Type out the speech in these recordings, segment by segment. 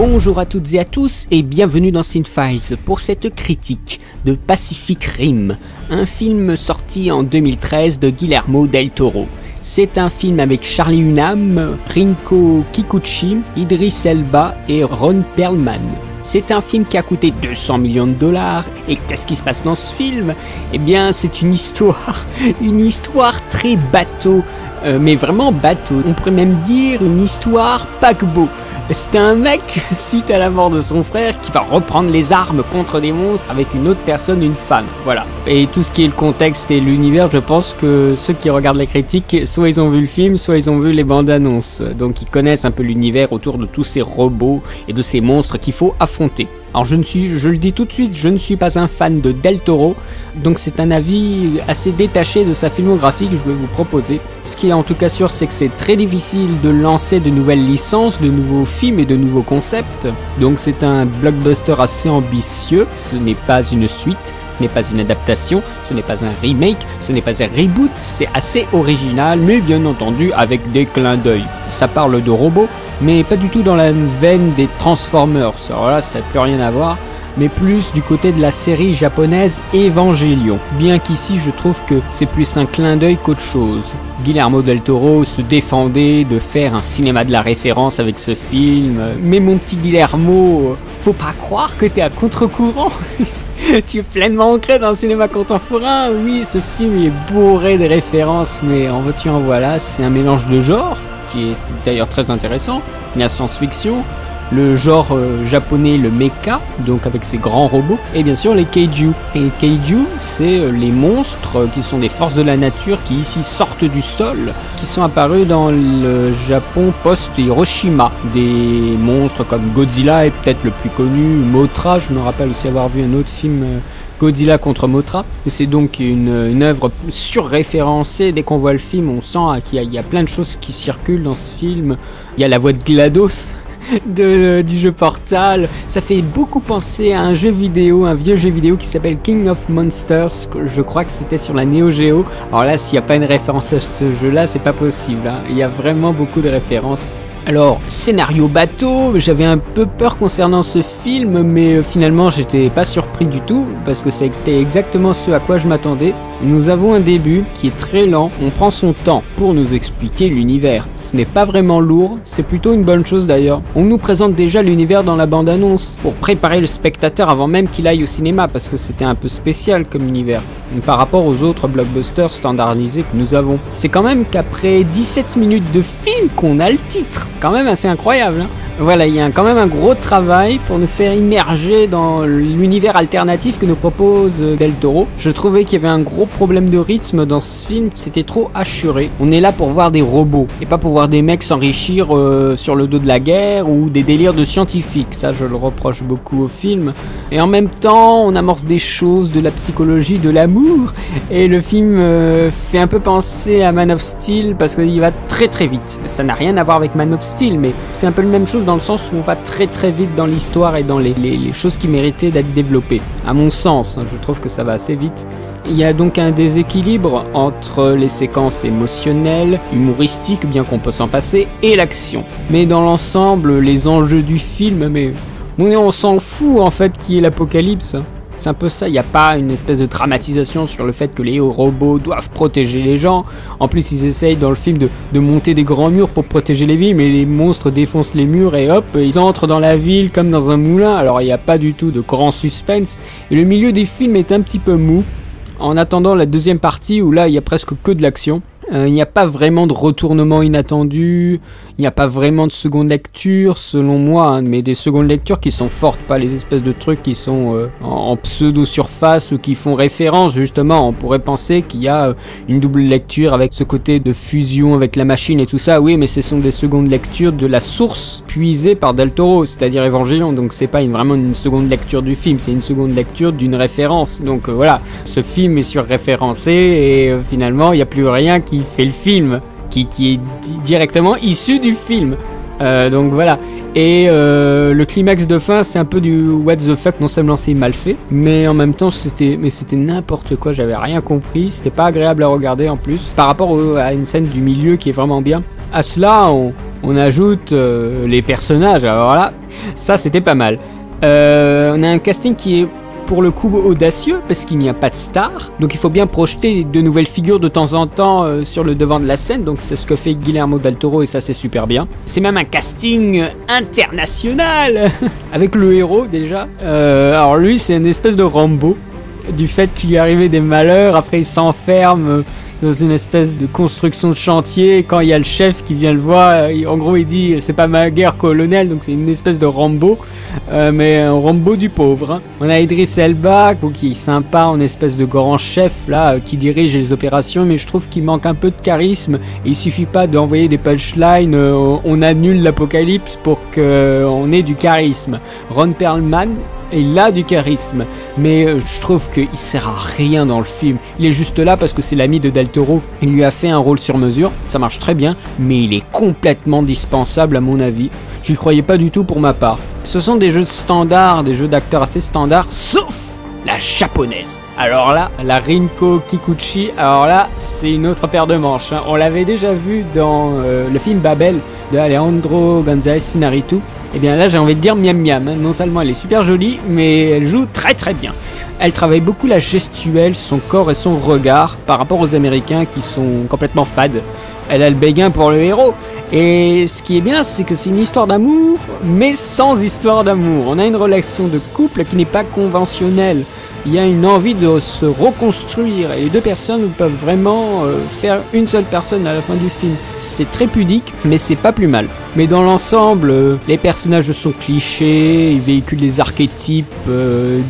Bonjour à toutes et à tous et bienvenue dans Cinefiles pour cette critique de Pacific Rim, un film sorti en 2013 de Guillermo del Toro. C'est un film avec Charlie Hunnam, Rinko Kikuchi, Idris Elba et Ron Perlman. C'est un film qui a coûté 200 millions de dollars et qu'est-ce qui se passe dans ce film? Eh bien c'est une histoire très bateau, mais vraiment bateau, on pourrait même dire une histoire paquebot. C'est un mec, suite à la mort de son frère, qui va reprendre les armes contre des monstres avec une autre personne, une femme, voilà. Et tout ce qui est le contexte et l'univers, je pense que ceux qui regardent la critique, soit ils ont vu le film, soit ils ont vu les bandes annonces. Donc ils connaissent un peu l'univers autour de tous ces robots et de ces monstres qu'il faut affronter. Alors je le dis tout de suite, je ne suis pas un fan de Del Toro, donc c'est un avis assez détaché de sa filmographie que je vais vous proposer. Ce qui est en tout cas sûr, c'est que c'est très difficile de lancer de nouvelles licences, de nouveaux films et de nouveaux concepts. Donc c'est un blockbuster assez ambitieux, ce n'est pas une suite, ce n'est pas une adaptation, ce n'est pas un remake, ce n'est pas un reboot, c'est assez original, mais bien entendu avec des clins d'œil. Ça parle de robots, mais pas du tout dans la veine des Transformers, alors là ça n'a plus rien à voir, mais plus du côté de la série japonaise Evangelion. Bien qu'ici je trouve que c'est plus un clin d'œil qu'autre chose. Guillermo del Toro se défendait de faire un cinéma de la référence avec ce film, mais mon petit Guillermo, faut pas croire que t'es à contre-courant. Tu es pleinement ancré dans le cinéma contemporain. Oui, ce film est bourré de références, mais en veux-tu en voilà, c'est un mélange de genres, qui est d'ailleurs très intéressant. La science-fiction, le genre japonais, le mecha, donc avec ses grands robots, et bien sûr les kaiju. Et les kaiju, c'est les monstres qui sont des forces de la nature qui ici sortent du sol, qui sont apparus dans le Japon post-Hiroshima. Des monstres comme Godzilla est peut-être le plus connu, Mothra, je me rappelle aussi avoir vu un autre film Godzilla contre Mothra. C'est donc une œuvre surréférencée. Dès qu'on voit le film, on sent qu'il y a plein de choses qui circulent dans ce film. Il y a la voix de GLaDOS du jeu Portal. Ça fait beaucoup penser à un jeu vidéo, un vieux jeu vidéo qui s'appelle King of Monsters. Je crois que c'était sur la Neo Geo. Alors là, s'il n'y a pas une référence à ce jeu-là, c'est pas possible, hein. Il y a vraiment beaucoup de références. Alors, scénario bateau, j'avais un peu peur concernant ce film, mais finalement j'étais pas surpris du tout, parce que c'était exactement ce à quoi je m'attendais. Nous avons un début qui est très lent, on prend son temps pour nous expliquer l'univers. Ce n'est pas vraiment lourd, c'est plutôt une bonne chose d'ailleurs. On nous présente déjà l'univers dans la bande-annonce, pour préparer le spectateur avant même qu'il aille au cinéma, parce que c'était un peu spécial comme univers, par rapport aux autres blockbusters standardisés que nous avons. C'est quand même qu'après 17 minutes de film qu'on a le titre, quand même assez incroyable, hein. Voilà, il y a quand même un gros travail pour nous faire immerger dans l'univers alternatif que nous propose Del Toro. Je trouvais qu'il y avait un gros problème de rythme dans ce film, c'était trop assuré. On est là pour voir des robots, et pas pour voir des mecs s'enrichir sur le dos de la guerre ou des délires de scientifiques. Ça, je le reproche beaucoup au film. Et en même temps, on amorce des choses, de la psychologie, de l'amour, et le film fait un peu penser à Man of Steel, parce qu'il va très très vite. Ça n'a rien à voir avec Man of Steel, mais c'est un peu la même chose dans le sens où on va très très vite dans l'histoire et dans les choses qui méritaient d'être développées. À mon sens, je trouve que ça va assez vite. Il y a donc un déséquilibre entre les séquences émotionnelles, humoristiques, bien qu'on peut s'en passer, et l'action. Mais dans l'ensemble, les enjeux du film, mais on s'en fout en fait qu'il y ait l'apocalypse. C'est un peu ça, il n'y a pas une espèce de dramatisation sur le fait que les robots doivent protéger les gens. En plus, ils essayent dans le film de monter des grands murs pour protéger les villes, mais les monstres défoncent les murs et hop, ils entrent dans la ville comme dans un moulin. Alors il n'y a pas du tout de grand suspense. Et le milieu des films est un petit peu mou. En attendant la deuxième partie où là, il n'y a presque que de l'action. Il n'y a pas vraiment de retournement inattendu, il n'y a pas vraiment de seconde lecture selon moi, hein, mais des secondes lectures qui sont fortes, pas les espèces de trucs qui sont en pseudo-surface ou qui font référence justement. On pourrait penser qu'il y a une double lecture avec ce côté de fusion avec la machine et tout ça, oui, mais ce sont des secondes lectures de la source puisée par Del Toro, c'est-à-dire Evangelion, donc c'est pas vraiment une seconde lecture du film, c'est une seconde lecture d'une référence. Donc voilà, ce film est surréférencé et finalement il n'y a plus rien qui fait le film, qui est directement issu du film. Donc voilà. Et le climax de fin, c'est un peu du what the fuck, non seulement c'est mal fait, mais en même temps c'était n'importe quoi, j'avais rien compris, c'était pas agréable à regarder en plus, par rapport à une scène du milieu qui est vraiment bien. À cela, on ajoute les personnages, alors là, ça c'était pas mal. On a un casting qui est pour le coup audacieux parce qu'il n'y a pas de star, donc il faut bien projeter de nouvelles figures de temps en temps sur le devant de la scène, donc c'est ce que fait Guillermo del Toro et ça c'est super bien. C'est même un casting international avec le héros déjà. Alors lui c'est une espèce de Rambo, du fait qu'il lui arrivait des malheurs, après il s'enferme dans une espèce de construction de chantier. Quand il y a le chef qui vient le voir, en gros il dit c'est pas ma guerre colonel, donc c'est une espèce de Rambo, mais un Rambo du pauvre. Hein. On a Idris Elba qui est sympa en espèce de grand chef là qui dirige les opérations, mais je trouve qu'il manque un peu de charisme. Et il suffit pas d'envoyer des punchlines, on annule l'apocalypse pour qu'on ait du charisme. Ron Perlman, il a du charisme, mais je trouve qu'il sert à rien dans le film. Il est juste là parce que c'est l'ami de Del Toro. Il lui a fait un rôle sur mesure, ça marche très bien, mais il est complètement dispensable à mon avis. J'y croyais pas du tout pour ma part. Ce sont des jeux standards, des jeux d'acteurs assez standards, sauf la japonaise. Alors là, la Rinko Kikuchi, alors là, c'est une autre paire de manches. Hein. On l'avait déjà vu dans le film Babel de Alejandro González Iñárritu. Et bien là, j'ai envie de dire miam miam. Hein. Non seulement elle est super jolie, mais elle joue très très bien. Elle travaille beaucoup la gestuelle, son corps et son regard par rapport aux Américains qui sont complètement fades. Elle a le béguin pour le héros. Et ce qui est bien, c'est que c'est une histoire d'amour, mais sans histoire d'amour. On a une relation de couple qui n'est pas conventionnelle. Il y a une envie de se reconstruire et les deux personnes peuvent vraiment faire une seule personne à la fin du film. C'est très pudique, mais c'est pas plus mal. Mais dans l'ensemble, les personnages sont clichés, ils véhiculent des archétypes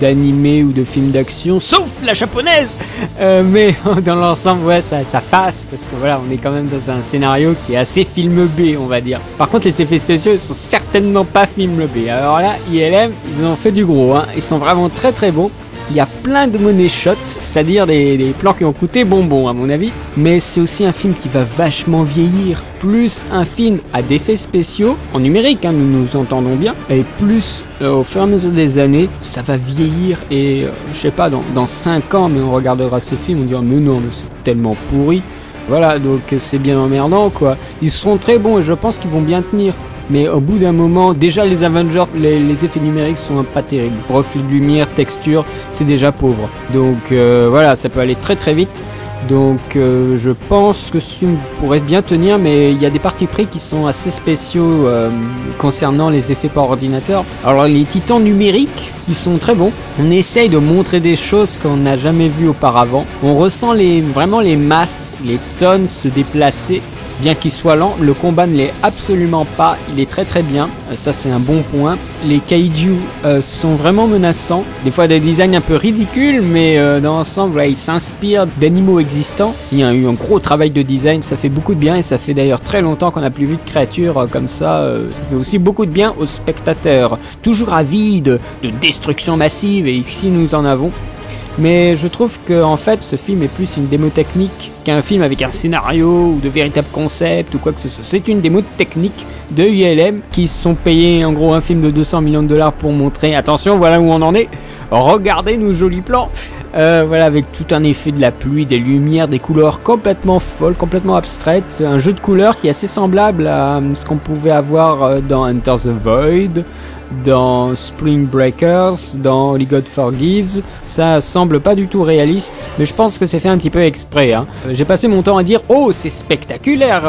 d'animés ou de films d'action, sauf la japonaise. Mais dans l'ensemble, ouais, ça passe, parce que voilà, on est quand même dans un scénario qui est assez film B, on va dire. Par contre, les effets spéciaux, ils sont certainement pas film B. Alors là, ILM, ils ont fait du gros, hein. Ils sont vraiment très très bons. Il y a plein de money shots, c'est-à-dire des plans qui ont coûté bonbon à mon avis. Mais c'est aussi un film qui va vachement vieillir. Plus un film à d'effets spéciaux, en numérique, hein, nous nous entendons bien. Et plus au fur et à mesure des années, ça va vieillir. Et je sais pas, dans 5 ans, mais on regardera ce film, on dira mais non, mais c'est tellement pourri. Voilà, donc c'est bien emmerdant quoi. Ils seront très bons et je pense qu'ils vont bien tenir. Mais au bout d'un moment, déjà les Avengers, les effets numériques sont pas terribles. Reflet de lumière, texture, c'est déjà pauvre. Donc voilà, ça peut aller très très vite. Donc je pense que ce film pourrait bien tenir, mais il y a des parties pris qui sont assez spéciaux concernant les effets par ordinateur. Alors les titans numériques, ils sont très bons. On essaye de montrer des choses qu'on n'a jamais vues auparavant. On ressent vraiment les masses, les tonnes se déplacer. Bien qu'il soit lent, le combat ne l'est absolument pas, il est très très bien, ça c'est un bon point. Les kaiju sont vraiment menaçants, des fois des designs un peu ridicules, mais dans l'ensemble voilà, ils s'inspirent d'animaux existants. Il y a eu un gros travail de design, ça fait beaucoup de bien et ça fait d'ailleurs très longtemps qu'on n'a plus vu de créatures comme ça, ça fait aussi beaucoup de bien aux spectateurs, toujours avides de destruction massive et ici nous en avons. Mais je trouve que en fait ce film est plus une démo technique qu'un film avec un scénario ou de véritables concepts ou quoi que ce soit. C'est une démo technique de ILM qui se sont payés en gros un film de 200 millions de dollars pour montrer attention voilà où on en est, regardez nos jolis plans. Voilà, avec tout un effet de la pluie, des lumières, des couleurs complètement folles, complètement abstraites, un jeu de couleurs qui est assez semblable à ce qu'on pouvait avoir dans Enter the Void, dans Spring Breakers, dans Only God Forgives. Ça semble pas du tout réaliste, mais je pense que c'est fait un petit peu exprès. Hein. J'ai passé mon temps à dire oh c'est spectaculaire,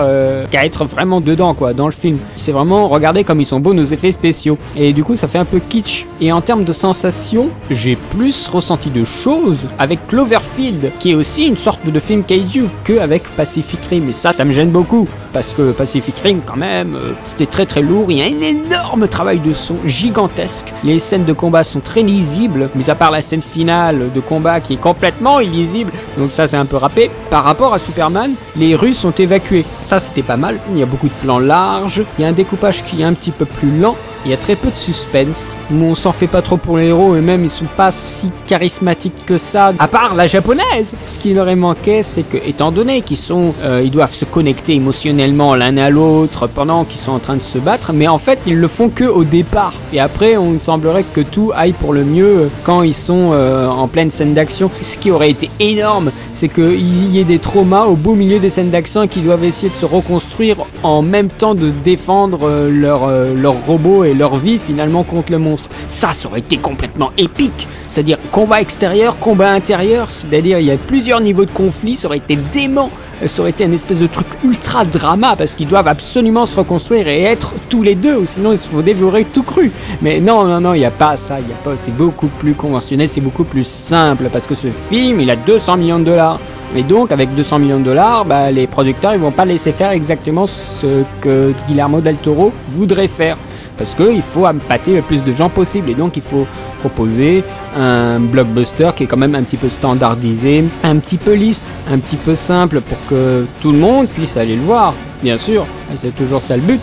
qu'à être vraiment dedans quoi, dans le film. C'est vraiment regardez comme ils sont beaux nos effets spéciaux. Et du coup ça fait un peu kitsch. Et en termes de sensations, j'ai plus ressenti de choses avec Cloverfield, qui est aussi une sorte de film kaiju, que avec Pacific Rim. Et ça me gêne beaucoup, parce que Pacific Rim quand même, c'était très très lourd. Il y a un énorme travail de son gigantesque. Les scènes de combat sont très lisibles, mis à part la scène finale de combat qui est complètement illisible, donc ça c'est un peu râpé. Par rapport à Superman, les rues sont évacuées. Ça c'était pas mal, il y a beaucoup de plans larges, il y a un découpage qui est un petit peu plus lent, Il y a très peu de suspense, on s'en fait pas trop pour les héros, et même ils sont pas si charismatiques que ça, à part la japonaise. Ce qui leur manquait, c'est que, étant donné qu'ils sont, ils doivent se connecter émotionnellement l'un à l'autre pendant qu'ils sont en train de se battre, mais en fait ils le font que au départ, et après on semblerait que tout aille pour le mieux quand ils sont en pleine scène d'action. Ce qui aurait été énorme, c'est qu'il y ait des traumas au beau milieu des scènes d'action et qu'ils doivent essayer de se reconstruire en même temps de défendre leur robot et leur vie finalement contre le monstre. Ça aurait été complètement épique, c'est-à-dire combat extérieur, combat intérieur, c'est-à-dire il y a plusieurs niveaux de conflit, ça aurait été dément. Ça aurait été une espèce de truc ultra drama parce qu'ils doivent absolument se reconstruire et être tous les deux, ou sinon ils se font dévorer tout cru. Mais non, il n'y a pas ça, c'est beaucoup plus conventionnel, c'est beaucoup plus simple parce que ce film, il a 200 millions de dollars. Et donc, avec 200 millions de dollars, les producteurs, ils vont pas laisser faire exactement ce que Guillermo del Toro voudrait faire. Parce qu'il faut appâter le plus de gens possible, et donc il faut proposer un blockbuster qui est quand même un petit peu standardisé, un petit peu lisse, un petit peu simple pour que tout le monde puisse aller le voir, bien sûr, c'est toujours ça le but.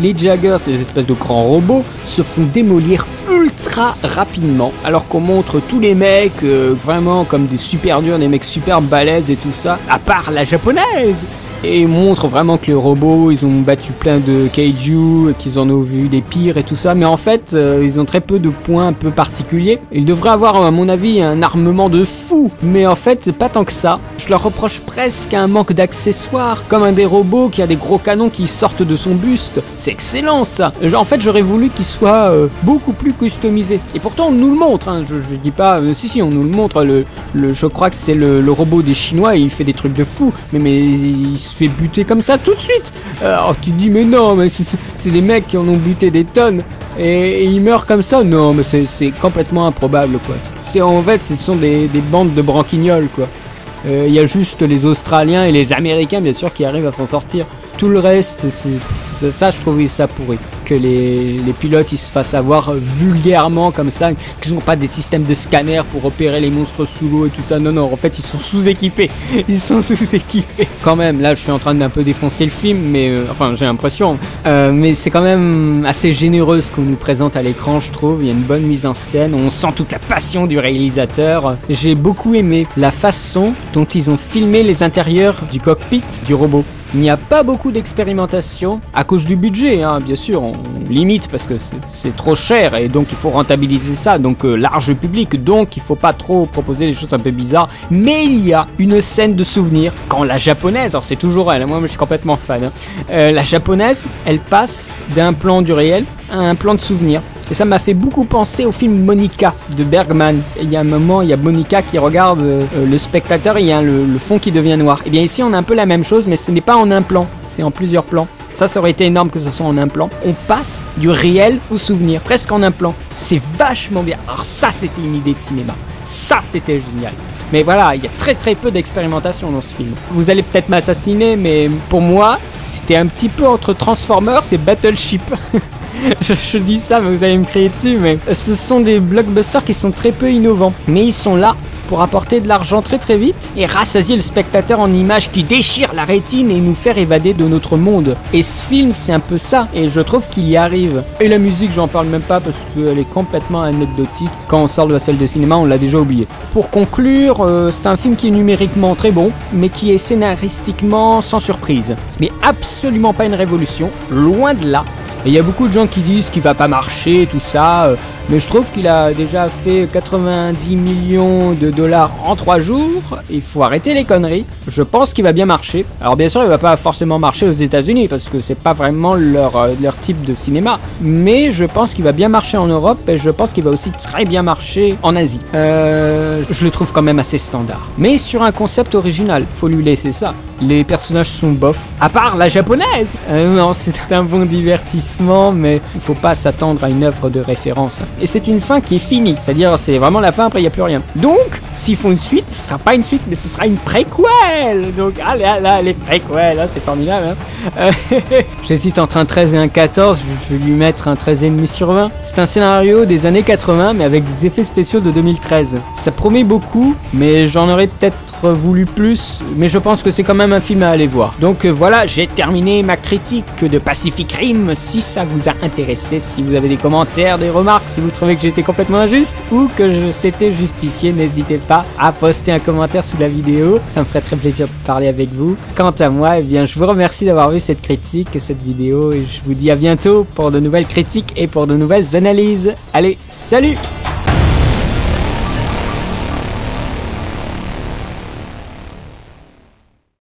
Les Jaggers, ces espèces de grands robots, se font démolir ultra rapidement, alors qu'on montre tous les mecs vraiment comme des super durs, des mecs super balèzes et tout ça, à part la japonaise. Et ils montrent vraiment que les robots, ils ont battu plein de kaiju, qu'ils en ont vu des pires et tout ça, mais en fait, ils ont très peu de points un peu particuliers. Ils devraient avoir, à mon avis, un armement de fou, mais en fait, c'est pas tant que ça. Je leur reproche presque un manque d'accessoires, comme un des robots qui a des gros canons qui sortent de son buste. C'est excellent, ça. En fait, j'aurais voulu qu'il soit beaucoup plus customisé. Et pourtant, on nous le montre, hein. Je dis pas... si, on nous le montre. Je crois que c'est le robot des Chinois, et il fait des trucs de fou, mais il se fait buter comme ça tout de suite. Alors tu te dis mais non, mais c'est des mecs qui en ont buté des tonnes et ils meurent comme ça. Non, mais c'est complètement improbable quoi. En fait ce sont des bandes de branquignoles quoi. Il y a juste les Australiens et les Américains bien sûr qui arrivent à s'en sortir. Tout le reste, ça je trouvais ça pourri. Que les pilotes ils se fassent avoir vulgairement comme ça, qu'ils n'ont pas des systèmes de scanner pour opérer les monstres sous l'eau et tout ça. Non, en fait ils sont sous-équipés. Ils sont sous-équipés. Quand même, là je suis en train d'un peu défoncer le film, mais enfin j'ai l'impression. Mais c'est quand même assez généreux ce qu'on nous présente à l'écran, je trouve. Il y a une bonne mise en scène, on sent toute la passion du réalisateur. J'ai beaucoup aimé la façon dont ils ont filmé les intérieurs du cockpit du robot. Il n'y a pas beaucoup d'expérimentation à cause du budget, hein, bien sûr, on limite parce que c'est trop cher et donc il faut rentabiliser ça, donc large public, donc il faut pas trop proposer des choses un peu bizarres, mais il y a une scène de souvenir quand la japonaise, alors c'est toujours elle, moi je suis complètement fan, hein, la japonaise, elle passe d'un plan du réel à un plan de souvenir. Et ça m'a fait beaucoup penser au film Monica de Bergman. Il y a un moment, il y a Monica qui regarde le spectateur et il y a le fond qui devient noir. Et bien ici, on a un peu la même chose, mais ce n'est pas en un plan, c'est en plusieurs plans. Ça aurait été énorme que ce soit en un plan. On passe du réel au souvenir, presque en un plan. C'est vachement bien. Alors ça, c'était une idée de cinéma. Ça, c'était génial. Mais voilà, il y a très peu d'expérimentation dans ce film. Vous allez peut-être m'assassiner, mais pour moi, c'était un petit peu entre Transformers et Battleship. Je dis ça, mais vous allez me crier dessus, mais ce sont des blockbusters qui sont très peu innovants. Mais ils sont là pour apporter de l'argent très vite et rassasier le spectateur en images qui déchirent la rétine et nous faire évader de notre monde. Et ce film, c'est un peu ça, et je trouve qu'il y arrive. Et la musique, j'en parle même pas parce qu'elle est complètement anecdotique. Quand on sort de la salle de cinéma, on l'a déjà oublié. Pour conclure, c'est un film qui est numériquement très bon, mais qui est scénaristiquement sans surprise. Ce n'est absolument pas une révolution, loin de là. Et il y a beaucoup de gens qui disent qu'il va pas marcher, tout ça, mais je trouve qu'il a déjà fait 90 millions de dollars en 3 jours. Il faut arrêter les conneries. Je pense qu'il va bien marcher. Alors bien sûr, il va pas forcément marcher aux États-Unis parce que c'est pas vraiment leur type de cinéma. Mais je pense qu'il va bien marcher en Europe et je pense qu'il va aussi très bien marcher en Asie. Je le trouve quand même assez standard. Mais sur un concept original, faut lui laisser ça. Les personnages sont bof, à part la japonaise. Non, c'est un bon divertissement, mais il faut pas s'attendre à une œuvre de référence. Et c'est une fin qui est finie, c'est-à-dire c'est vraiment la fin, après il n'y a plus rien. Donc, s'ils font une suite, ce sera pas une suite, mais ce sera une préquelle. Donc, là, les préquelles, là, c'est formidable. Hein. J'hésite entre un 13 et un 14, je vais lui mettre un 13,5 sur 20. C'est un scénario des années 80, mais avec des effets spéciaux de 2013. Ça promet beaucoup, mais j'en aurais peut-être voulu plus, mais je pense que c'est quand même même un film à aller voir. Donc voilà, j'ai terminé ma critique de Pacific Rim. Si ça vous a intéressé, si vous avez des commentaires, des remarques, si vous trouvez que j'étais complètement injuste ou que je s'étais justifié, n'hésitez pas à poster un commentaire sous la vidéo. Ça me ferait très plaisir de parler avec vous. Quant à moi, eh bien, je vous remercie d'avoir vu cette critique et cette vidéo et je vous dis à bientôt pour de nouvelles critiques et pour de nouvelles analyses. Allez, salut!